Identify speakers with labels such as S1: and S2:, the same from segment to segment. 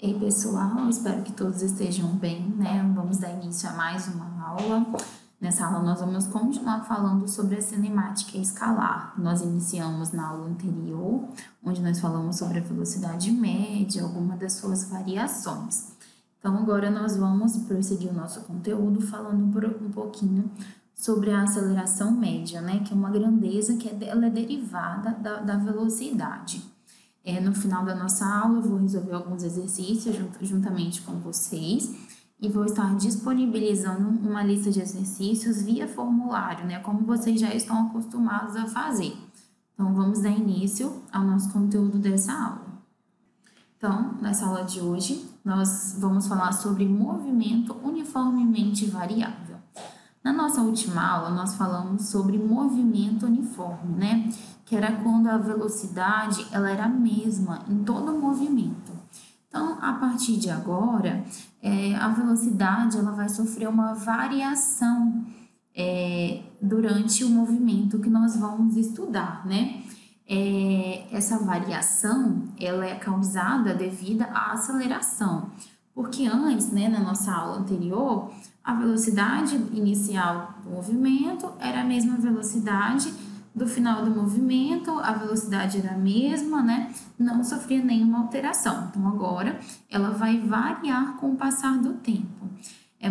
S1: Ei, pessoal, espero que todos estejam bem, né? Vamos dar início a mais uma aula. Nessa aula nós vamos continuar falando sobre a cinemática escalar. Nós iniciamos na aula anterior, onde nós falamos sobre a velocidade média, alguma das suas variações. Então agora nós vamos prosseguir o nosso conteúdo falando um pouquinho sobre a aceleração média, né? Que é uma grandeza que ela é derivada da velocidade. No final da nossa aula, eu vou resolver alguns exercícios juntamente com vocês e vou estar disponibilizando uma lista de exercícios via formulário, né? Como vocês já estão acostumados a fazer. Então, vamos dar início ao nosso conteúdo dessa aula. Então, nessa aula de hoje, nós vamos falar sobre movimento uniformemente variável. Na nossa última aula, nós falamos sobre movimento uniforme, né? Que era quando a velocidade ela era a mesma em todo o movimento. Então, a partir de agora, a velocidade ela vai sofrer uma variação durante o movimento que nós vamos estudar, né? Essa variação ela é causada devido à aceleração, porque antes, né, na nossa aula anterior, a velocidade inicial do movimento era a mesma velocidade do final do movimento, a velocidade era a mesma, né? Não sofria nenhuma alteração. Então, agora, ela vai variar com o passar do tempo.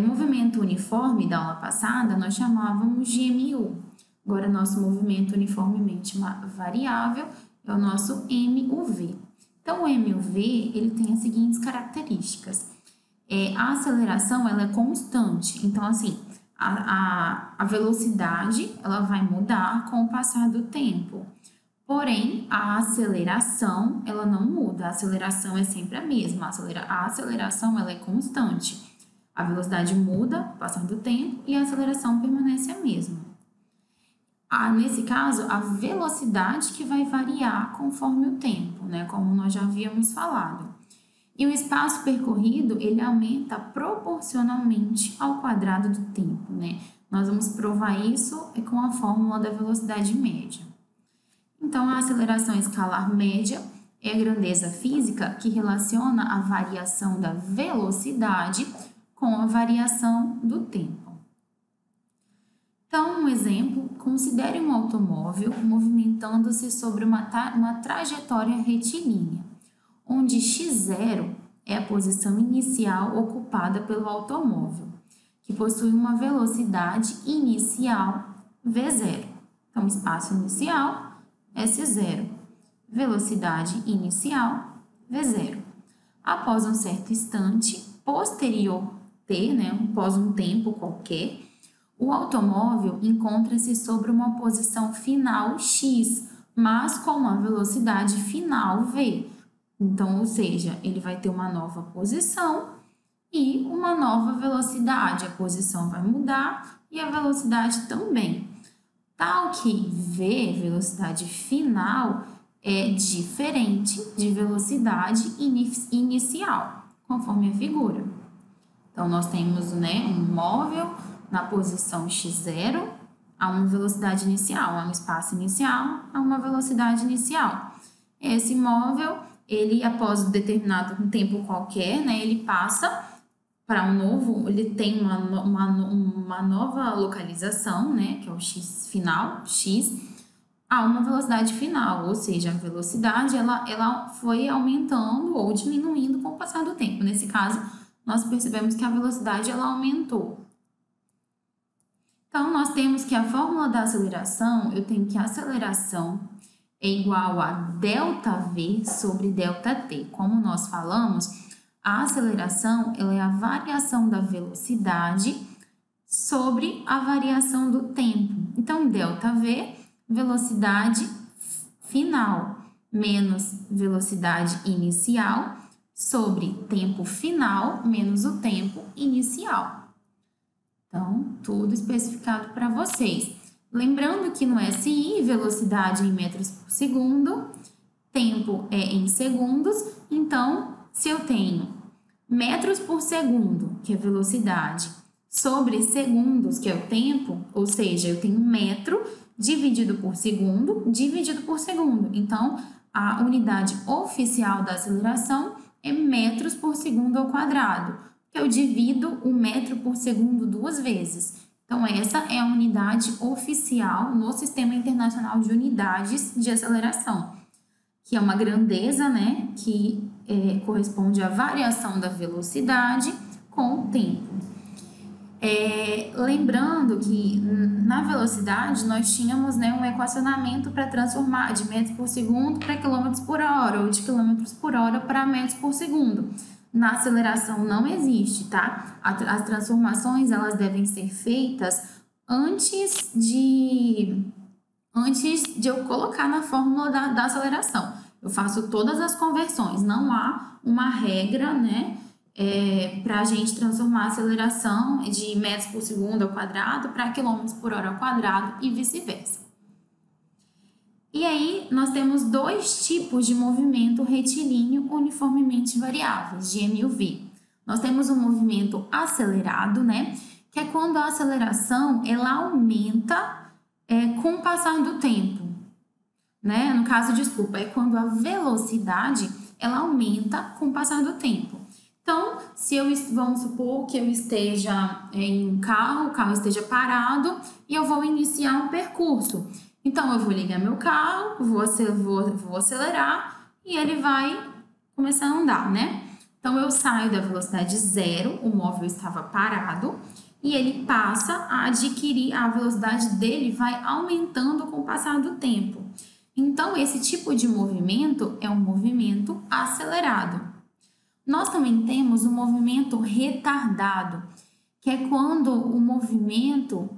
S1: Movimento uniforme da aula passada, nós chamávamos de MU. Agora, nosso movimento uniformemente variável é o nosso MUV. Então, o MUV, ele tem as seguintes características. A aceleração, ela é constante. Então, assim, a velocidade ela vai mudar com o passar do tempo. Porém, a aceleração ela não muda. A aceleração é sempre a mesma. A aceleração ela é constante. A velocidade muda com o passar do tempo e a aceleração permanece a mesma. Nesse caso, a velocidade que vai variar conforme o tempo, né? Como nós já havíamos falado. E o espaço percorrido, ele aumenta proporcionalmente ao quadrado do tempo, né? Nós vamos provar isso com a fórmula da velocidade média. Então, a aceleração escalar média é a grandeza física que relaciona a variação da velocidade com a variação do tempo. Então, um exemplo, considere um automóvel movimentando-se sobre uma trajetória retilínea, onde x0 é a posição inicial ocupada pelo automóvel, que possui uma velocidade inicial v0. Então, espaço inicial, S0, velocidade inicial, v0. Após um certo instante, posterior t, né, após um tempo qualquer, o automóvel encontra-se sobre uma posição final x, mas com uma velocidade final v. Então, ou seja, ele vai ter uma nova posição e uma nova velocidade. A posição vai mudar e a velocidade também. Tal que V, velocidade final, é diferente de velocidade inicial, conforme a figura. Então, nós temos, né, um móvel na posição x0 a uma velocidade inicial, a um espaço inicial, a uma velocidade inicial. Esse móvel, ele após um determinado tempo qualquer, né, ele passa para um novo, ele tem uma nova localização, né, que é o x final, x, a uma velocidade final, ou seja, a velocidade ela foi aumentando ou diminuindo com o passar do tempo. Nesse caso, nós percebemos que a velocidade ela aumentou. Então, nós temos que a fórmula da aceleração, eu tenho que a aceleração é igual a ΔV sobre ΔT. Como nós falamos, a aceleração ela é a variação da velocidade sobre a variação do tempo. Então, ΔV, velocidade final, menos velocidade inicial, sobre tempo final, menos o tempo inicial. Então, tudo especificado para vocês. Lembrando que no SI, velocidade em metros por segundo, tempo é em segundos, então, se eu tenho metros por segundo, que é velocidade, sobre segundos, que é o tempo, ou seja, eu tenho metro dividido por segundo. Então, a unidade oficial da aceleração é metros por segundo ao quadrado, que eu divido o metro por segundo 2 vezes. Então, essa é a unidade oficial no Sistema Internacional de Unidades de Aceleração, que é uma grandeza, né, que corresponde à variação da velocidade com o tempo. Lembrando que na velocidade nós tínhamos, né, um equacionamento para transformar de metros por segundo para quilômetros por hora ou de quilômetros por hora para metros por segundo. Na aceleração não existe, tá? As transformações elas devem ser feitas antes de eu colocar na fórmula da aceleração. Eu faço todas as conversões, não há uma regra, né? Para a gente transformar a aceleração de metros por segundo ao quadrado para quilômetros por hora ao quadrado e vice-versa. E aí, nós temos 2 tipos de movimento retilíneo uniformemente variáveis, GM e V. Nós temos um movimento acelerado, né? Que é quando a aceleração ela aumenta com o passar do tempo, né? No caso, é quando a velocidade ela aumenta com o passar do tempo. Então, vamos supor que eu esteja em um carro, o carro esteja parado e eu vou iniciar um percurso. Então, eu vou ligar meu carro, vou acelerar e ele vai começar a andar, né? Então, eu saio da velocidade 0, o móvel estava parado, e ele passa a adquirir, a velocidade dele vai aumentando com o passar do tempo. Então, esse tipo de movimento é um movimento acelerado. Nós também temos o movimento retardado, que é quando o movimento,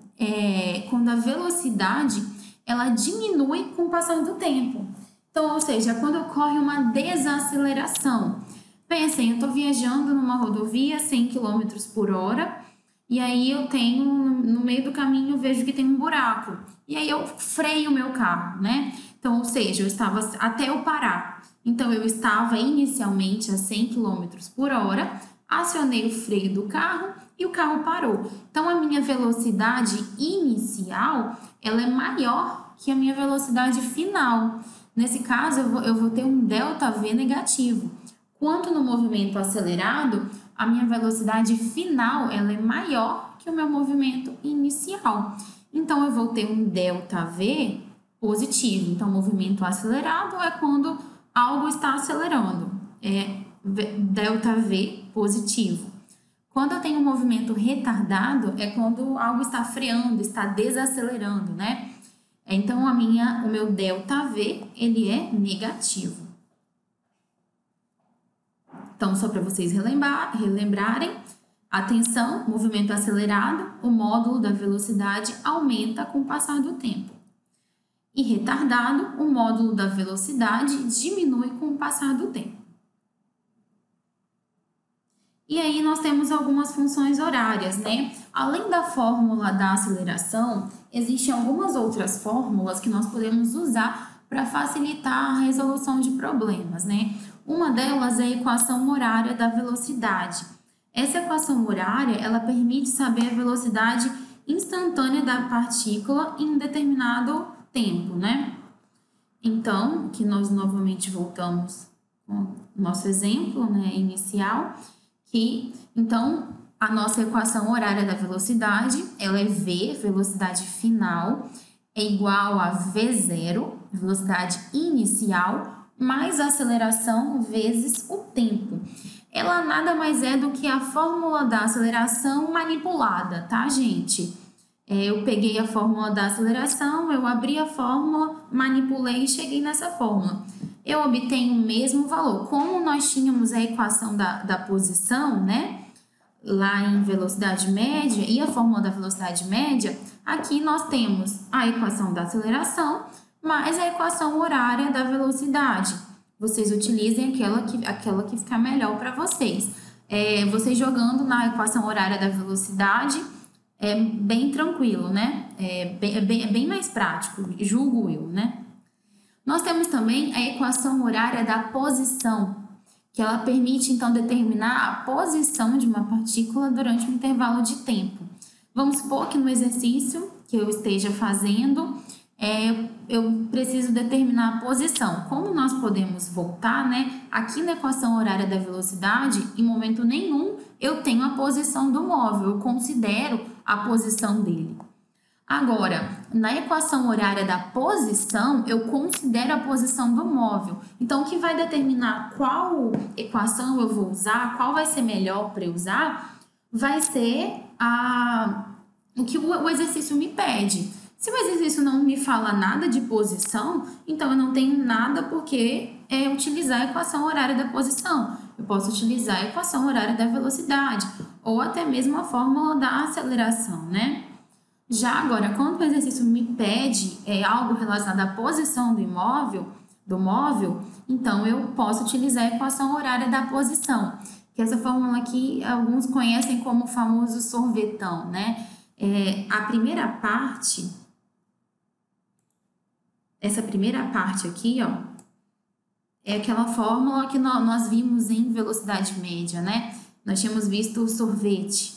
S1: quando a velocidade, ela diminui com o passar do tempo. Então, ou seja, quando ocorre uma desaceleração. Pensem, eu estou viajando numa rodovia 100 km por hora, e aí eu tenho, no meio do caminho, eu vejo que tem um buraco. E aí eu freio o meu carro, né? Então, ou seja, eu estava até eu parar. Então, eu estava inicialmente a 100 km por hora, acionei o freio do carro e o carro parou. Então, a minha velocidade inicial, ela é maior que a minha velocidade final. Nesse caso, eu vou ter um ΔV negativo. Quanto no movimento acelerado, a minha velocidade final, ela é maior que o meu movimento inicial. Então, eu vou ter um ΔV positivo. Então, movimento acelerado é quando algo está acelerando, ΔV positivo. Quando eu tenho um movimento retardado, é quando algo está freando, está desacelerando, né? Então, o meu ΔV, ele é negativo. Então, só para vocês relembrarem, atenção, movimento acelerado, o módulo da velocidade aumenta com o passar do tempo. E retardado, o módulo da velocidade diminui com o passar do tempo. E aí nós temos algumas funções horárias, né? Além da fórmula da aceleração, existem algumas outras fórmulas que nós podemos usar para facilitar a resolução de problemas, né? Uma delas é a equação horária da velocidade. Essa equação horária, ela permite saber a velocidade instantânea da partícula em determinado tempo, né? Então, que nós novamente voltamos com o nosso exemplo, né, inicial, então, a nossa equação horária da velocidade, ela é V, velocidade final, é igual a V0, velocidade inicial, mais a aceleração vezes o tempo. Ela nada mais é do que a fórmula da aceleração manipulada, tá, gente? Eu peguei a fórmula da aceleração, eu abri a fórmula, manipulei e cheguei nessa fórmula. Eu obtenho o mesmo valor. Como nós tínhamos a equação da posição, né? Lá em velocidade média e a fórmula da velocidade média, aqui nós temos a equação da aceleração mais a equação horária da velocidade. Vocês utilizem aquela que ficar melhor para vocês. Vocês jogando na equação horária da velocidade é bem tranquilo, né? É bem mais prático, julgo eu, né? Nós temos também a equação horária da posição, que ela permite, então, determinar a posição de uma partícula durante um intervalo de tempo. Vamos supor que no exercício que eu esteja fazendo, eu preciso determinar a posição. Como nós podemos voltar, né? Aqui na equação horária da velocidade, em momento nenhum eu tenho a posição do móvel, eu considero a posição dele. Agora, na equação horária da posição, eu considero a posição do móvel. Então, o que vai determinar qual equação eu vou usar, qual vai ser melhor para eu usar, vai ser o que o exercício me pede. Se o exercício não me fala nada de posição, então eu não tenho nada porque utilizar a equação horária da posição. Eu posso utilizar a equação horária da velocidade ou até mesmo a fórmula da aceleração, né? Já agora, quando o exercício me pede algo relacionado à posição do móvel, então eu posso utilizar a equação horária da posição, que essa fórmula aqui alguns conhecem como o famoso sorvetão, né? Essa primeira parte aqui, ó, é aquela fórmula que nós vimos em velocidade média, né? Nós tínhamos visto o sorvete,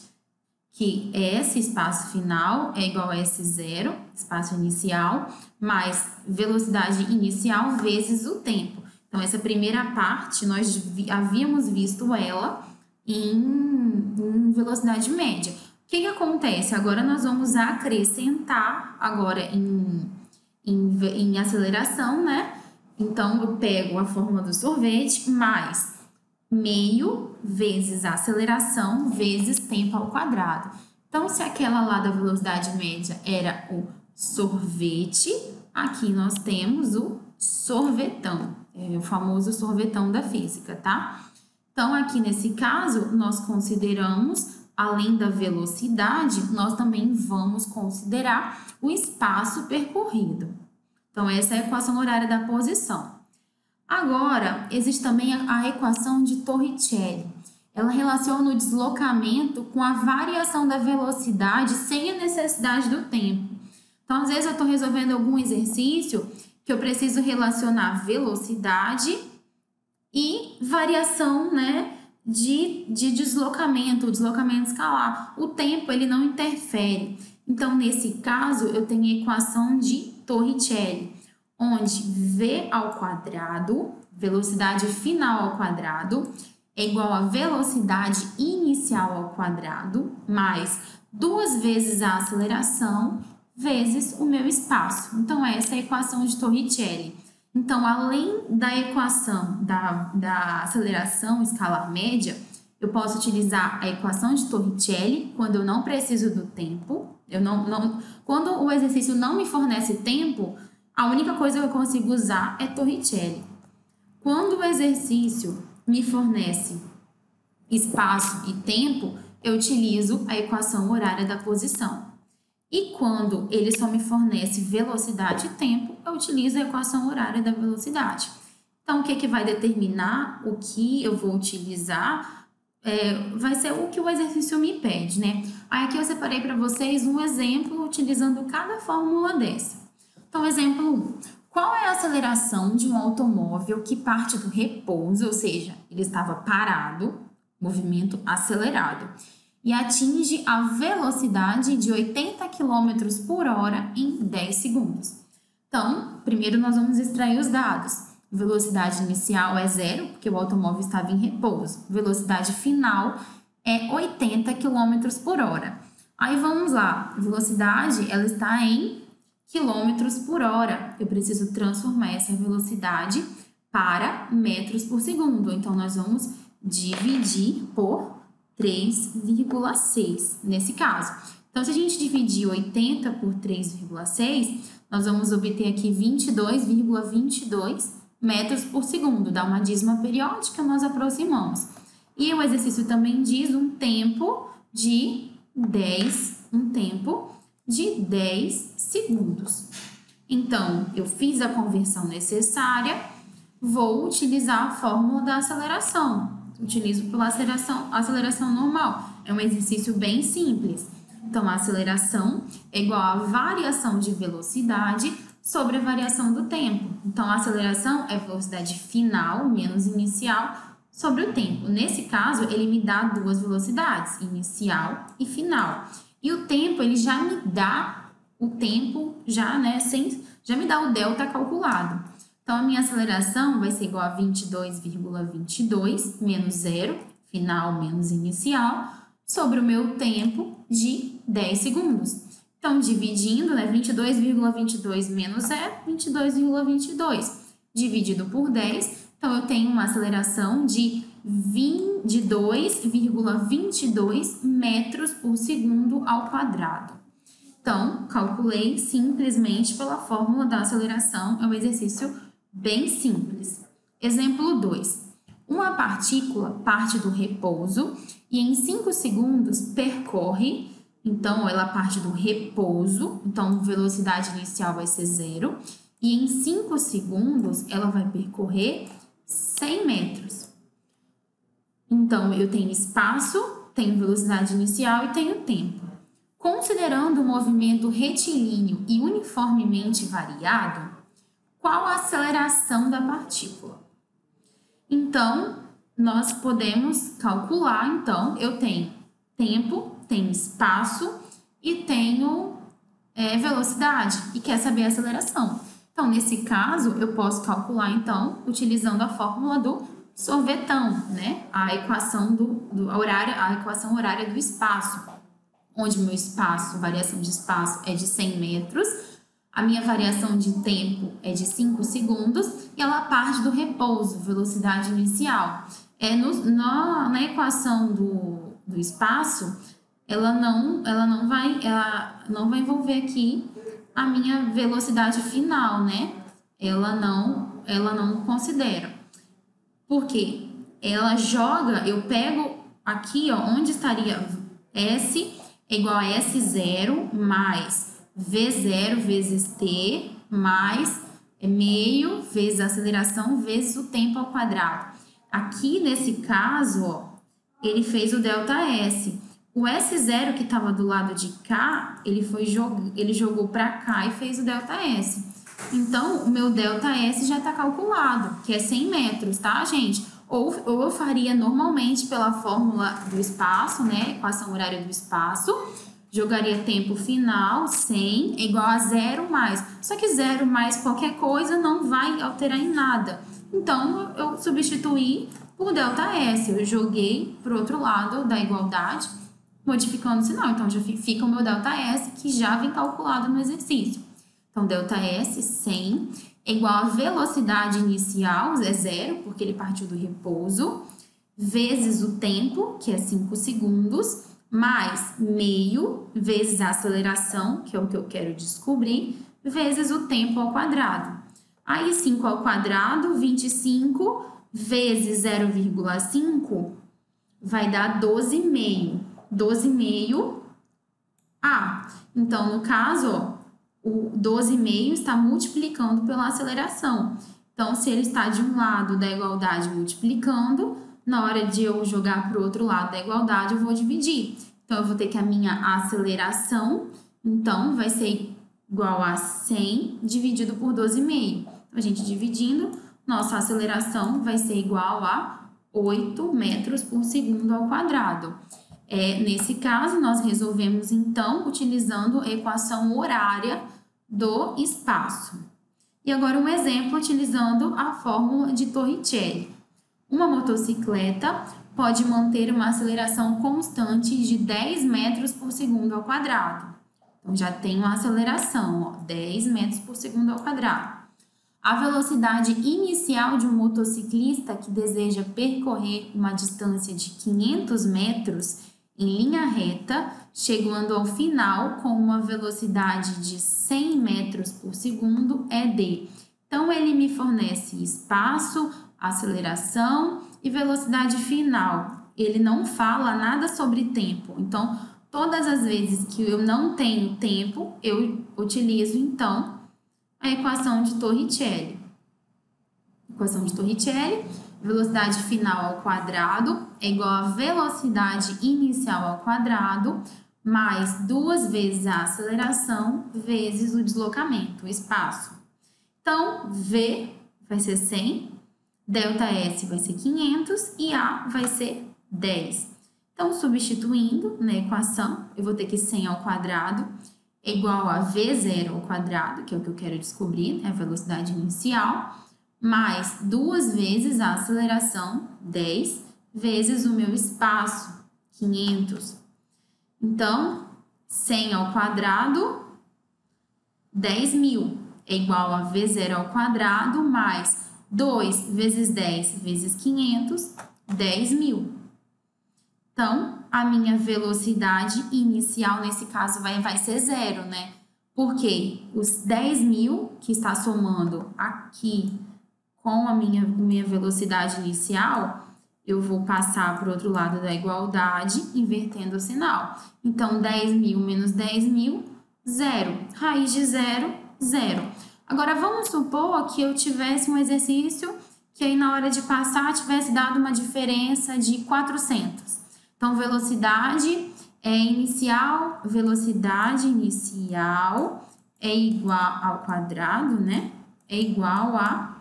S1: que S espaço final é igual a S0, espaço inicial, mais velocidade inicial vezes o tempo. Então, essa primeira parte, nós havíamos visto ela em velocidade média. O que acontece? Agora, nós vamos acrescentar agora em aceleração, né? Então, eu pego a fórmula do sorvete mais meio vezes a aceleração vezes tempo ao quadrado. Então, se aquela lá da velocidade média era o sorvete, aqui nós temos o sorvetão, o famoso sorvetão da física, tá? Então, aqui nesse caso, nós consideramos, além da velocidade, nós também vamos considerar o espaço percorrido. Então, essa é a equação horária da posição. Agora, existe também a equação de Torricelli. Ela relaciona o deslocamento com a variação da velocidade sem a necessidade do tempo. Então, às vezes eu estou resolvendo algum exercício que eu preciso relacionar velocidade e variação, né, de deslocamento, o deslocamento escalar. O tempo, ele não interfere. Então, nesse caso, eu tenho a equação de Torricelli, onde V ao quadrado, velocidade final ao quadrado, é igual a velocidade inicial ao quadrado, mais 2 vezes a aceleração, vezes o meu espaço. Então, essa é a equação de Torricelli. Então, além da equação da aceleração escalar média, eu posso utilizar a equação de Torricelli quando eu não preciso do tempo. Quando o exercício não me fornece tempo, a única coisa que eu consigo usar é Torricelli. Quando o exercício me fornece espaço e tempo, eu utilizo a equação horária da posição. E quando ele só me fornece velocidade e tempo, eu utilizo a equação horária da velocidade. Então, o que vai determinar o que eu vou utilizar vai ser o que o exercício me pede, né? Aí aqui eu separei para vocês um exemplo utilizando cada fórmula dessa. Então, exemplo 1. Qual é a aceleração de um automóvel que parte do repouso, ou seja, ele estava parado, movimento acelerado, e atinge a velocidade de 80 km por hora em 10 segundos? Então, primeiro nós vamos extrair os dados. Velocidade inicial é 0, porque o automóvel estava em repouso. Velocidade final é 80 km por hora. Aí vamos lá, velocidade ela está em quilômetros por hora. Eu preciso transformar essa velocidade para metros por segundo. Então, nós vamos dividir por 3,6 nesse caso. Então, se a gente dividir 80 por 3,6, nós vamos obter aqui 22,22 metros por segundo. Dá uma dízima periódica, nós aproximamos. E o exercício também diz um tempo de 10 segundos. Então, eu fiz a conversão necessária, vou utilizar a fórmula da aceleração. Utilizo pela aceleração normal. É um exercício bem simples. Então, a aceleração é igual à variação de velocidade sobre a variação do tempo. Então, a aceleração é velocidade final menos inicial sobre o tempo. Nesse caso, ele me dá duas velocidades, inicial e final. E o tempo, ele já me dá o tempo já, né, já me dá o delta calculado. Então, a minha aceleração vai ser igual a 22,22 menos 0, final menos inicial, sobre o meu tempo de 10 segundos. Então, dividindo, né, 22,22 menos 0, 22,22. Dividido por 10, então eu tenho uma aceleração de 2,22 metros por segundo ao quadrado. Então, calculei simplesmente pela fórmula da aceleração, é um exercício bem simples. Exemplo 2. Uma partícula parte do repouso e em 5 segundos percorre, então ela parte do repouso, então velocidade inicial vai ser 0, e em 5 segundos ela vai percorrer 100 metros. Então, eu tenho espaço, tenho velocidade inicial e tenho tempo. Considerando o movimento retilíneo e uniformemente variado, qual a aceleração da partícula? Então, nós podemos calcular, então, eu tenho tempo, tenho espaço e tenho velocidade, e quer saber a aceleração. Então, nesse caso, eu posso calcular, então, utilizando a fórmula do sorvetão, né? A equação a equação horária do espaço, onde meu espaço, variação de espaço é de 100 metros, a minha variação de tempo é de 5 segundos e ela parte do repouso, velocidade inicial. Na equação do espaço, ela não vai envolver aqui a minha velocidade final, né? Ela não considera. Por quê? Ela joga, eu pego aqui, ó, onde estaria S é igual a S0 mais V0 vezes T mais meio vezes a aceleração vezes o tempo ao quadrado. Aqui, nesse caso, ó, ele fez o ΔS. O S0 que estava do lado de cá, ele jogou para cá e fez o ΔS. Então, o meu ΔS já está calculado, que é 100 metros, tá, gente? Ou eu faria normalmente pela fórmula do espaço, né? Equação horária do espaço. Jogaria tempo final, 100, igual a 0 mais. Só que 0 mais qualquer coisa não vai alterar em nada. Então, eu substituí por ΔS. Eu joguei para o outro lado da igualdade, modificando o sinal. Então, já fica o meu ΔS, que já vem calculado no exercício. Então, ΔS, 100, é igual a velocidade inicial, é 0, porque ele partiu do repouso, vezes o tempo, que é 5 segundos, mais meio, vezes a aceleração, que é o que eu quero descobrir, vezes o tempo ao quadrado. Aí, 5 ao quadrado, 25, vezes 0,5, vai dar 12,5. 12,5 A. Então, no caso, ó, o 12,5 está multiplicando pela aceleração. Então, se ele está de um lado da igualdade multiplicando, na hora de eu jogar para o outro lado da igualdade, eu vou dividir. Então, eu vou ter que a minha aceleração, então, vai ser igual a 100 dividido por 12,5. A gente dividindo, nossa aceleração vai ser igual a 8 metros por segundo ao quadrado. Nesse caso, nós resolvemos, então, utilizando a equação horária do espaço. E agora um exemplo utilizando a fórmula de Torricelli. Uma motocicleta pode manter uma aceleração constante de 10 metros por segundo ao quadrado. Então, já tem uma aceleração, ó, 10 metros por segundo ao quadrado. A velocidade inicial de um motociclista que deseja percorrer uma distância de 500 metros em linha reta, chegando ao final com uma velocidade de 100 metros por segundo é d. Então, ele me fornece espaço, aceleração e velocidade final. Ele não fala nada sobre tempo. Então, todas as vezes que eu não tenho tempo, eu utilizo, então, a equação de Torricelli. Equação de Torricelli, velocidade final ao quadrado é igual a velocidade inicial ao quadrado mais 2 vezes a aceleração vezes o deslocamento, o espaço. Então, V vai ser 100, ΔS vai ser 500 e A vai ser 10. Então, substituindo na equação, eu vou ter que 100 ao quadrado é igual a V0 ao quadrado, que é o que eu quero descobrir, né? A velocidade inicial, mais 2 vezes a aceleração, 10, vezes o meu espaço, 500. Então, 100 ao quadrado, 10.000, é igual a V0 ao quadrado, mais 2 vezes 10 vezes 500, 10.000. Então, a minha velocidade inicial, nesse caso, vai ser 0, né? Porque os 10.000 que está somando aqui com a minha velocidade inicial, eu vou passar para o outro lado da igualdade, invertendo o sinal. Então, 10.000 menos 10.000, 0. Raiz de 0, 0. Agora, vamos supor que eu tivesse um exercício que aí na hora de passar tivesse dado uma diferença de 400. Então, velocidade inicial é igual ao quadrado, né? É igual a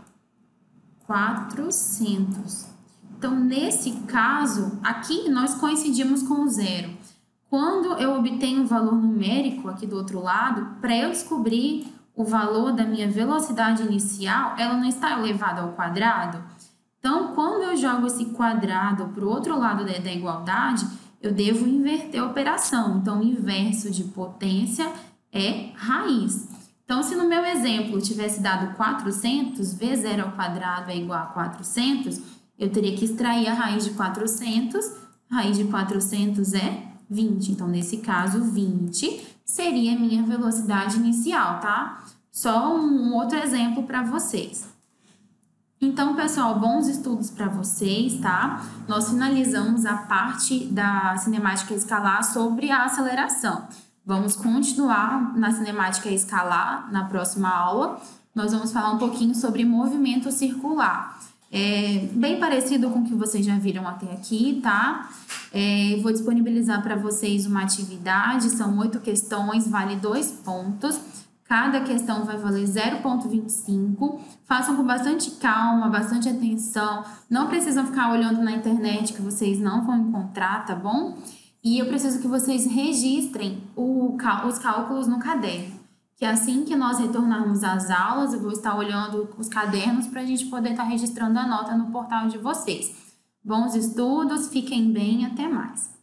S1: 400. Então, nesse caso, aqui nós coincidimos com o 0. Quando eu obtenho o valor numérico aqui do outro lado, para eu descobrir o valor da minha velocidade inicial, ela não está elevada ao quadrado. Então, quando eu jogo esse quadrado para o outro lado da igualdade, eu devo inverter a operação. Então, o inverso de potência é raiz. Então, se no meu exemplo tivesse dado 400, V0 ao quadrado é igual a 400, eu teria que extrair a raiz de 400. A raiz de 400 é 20. Então, nesse caso, 20 seria a minha velocidade inicial, tá? Só um outro exemplo para vocês. Então, pessoal, bons estudos para vocês, tá? Nós finalizamos a parte da cinemática escalar sobre a aceleração. Vamos continuar na cinemática escalar na próxima aula. Nós vamos falar um pouquinho sobre movimento circular. É bem parecido com o que vocês já viram até aqui, tá? Vou disponibilizar para vocês uma atividade, são 8 questões, vale 2 pontos. Cada questão vai valer 0,25. Façam com bastante calma, bastante atenção. Não precisam ficar olhando na internet que vocês não vão encontrar, tá bom? E eu preciso que vocês registrem os cálculos no caderno. Que assim que nós retornarmos às aulas, eu vou estar olhando os cadernos para a gente poder estar registrando a nota no portal de vocês. Bons estudos, fiquem bem, até mais.